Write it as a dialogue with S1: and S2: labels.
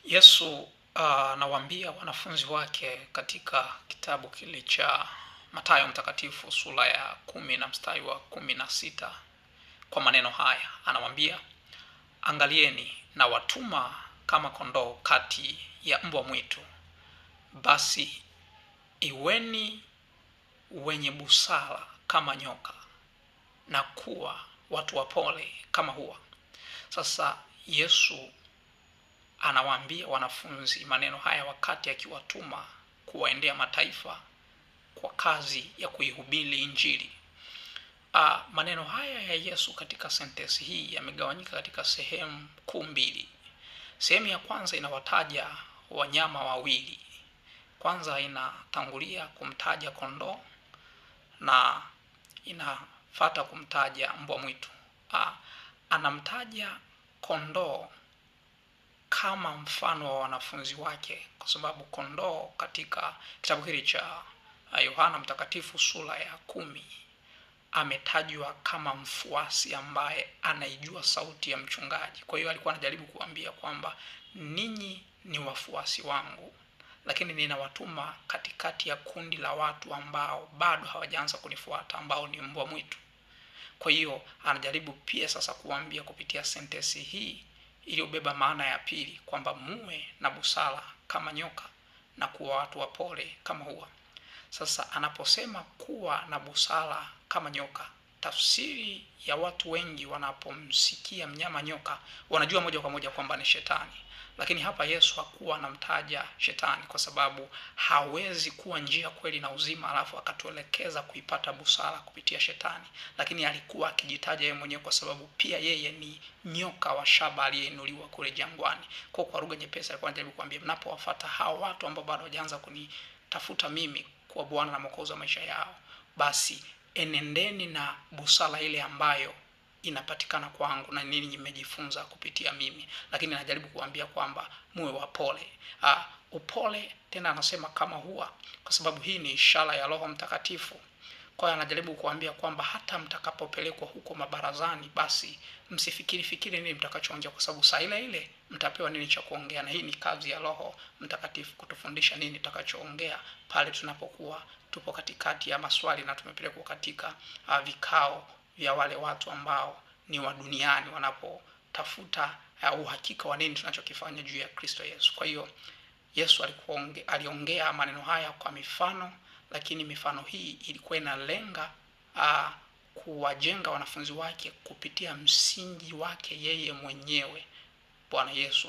S1: Yesu anawaambia wanafunzi wake katika kitabu kile cha Mathayo mtakatifu sura ya 10 na mstari wa 16 kwa maneno haya. Anawaambia, angalieni na watuma kama kondoo kati ya mbwa mwitu. Basi iweni wenye busara kama nyoka na kuwa watu wapole kama hua. Sasa Yesu anawaambia wanafunzi maneno haya wakati akiwatuma kuwaendea mataifa kwa kazi ya kuihubiri Injili. Maneno haya ya Yesu katika sentensi hii yamegawanyika katika sehemu kuu mbili. Sehemu ya kwanza inawataja wanyama wawili. Kwanza inatangulia kumtaja kondoo na inafuata kumtaja mbwa mwitu. Anamtaja kondoo kama mfano wa wanafunzi wake, kwa sababu kondoo katika kitabu hili cha Yohana mtakatifu sura ya 10 ametajwa kama mfuasi ambaye anaijua sauti ya mchungaji. Kwa hiyo alikuwa anajaribu kuambia kwamba ninyi ni wafuasi wangu, lakini ninawatuma katikati ya kundi la watu ambao bado hawajaanza kunifuata, ambao ni mbwa mwitu. Kwa hiyo anajaribu pia sasa kuambia kupitia sentensi hii iliyobeba maana ya pili kwamba muwe na busara kama nyoka na kuwa watu wapole kama hua. Sasa anaposema kuwa na busara kama nyoka, tafsiri ya watu wengi wanapomsikia mnyama nyoka wanajua moja kwa moja kwamba ni shetani. Lakini hapa Yesu hakuwa anamtaja shetani, kwa sababu hawezi kuwa njia, kweli na uzima alafu akatuelekeza kuipata busara kupitia shetani. Lakini alikuwa akijitaja yeye mwenyewe kwa sababu pia yeye ni nyoka wa shaba aliyeinuliwa kule jangwani. Kwa lugha nyepesi alikuwa anajaribu kuambia, mnapowafuata hao watu ambao bado hawajaanza kunitafuta mimi kwa Bwana na Mwokozi wa maisha yao, basi enendeni na busara ile ambayo inapatikana kwangu na nini nimejifunza kupitia mimi. Lakini anajaribu kuambia kwamba muwe wapole. Upole tena anasema kama hua, kwa sababu hii ni ishara ya Roho Mtakatifu. Kwa hiyo anajaribu kuambia kwamba hata mtakapopelekwa huko mabarazani, basi msifikiri nini mtakachoongea, kwa sababu saa ile ile mtapewa nini cha kuongea. Na hii ni kazi ya Roho Mtakatifu kutufundisha nini tutakachoongea pale tunapokuwa tupo katikati ya maswali na tumepelekwa katika vikao vya wale watu ambao ni wa duniani, wanapotafuta uhakika wa nini tunachokifanya juu ya Kristo Yesu. Kwa hiyo Yesu aliongea maneno haya kwa mifano, lakini mifano hii ilikuwa inalenga kuwajenga wanafunzi wake kupitia msingi wake yeye mwenyewe, Bwana Yesu.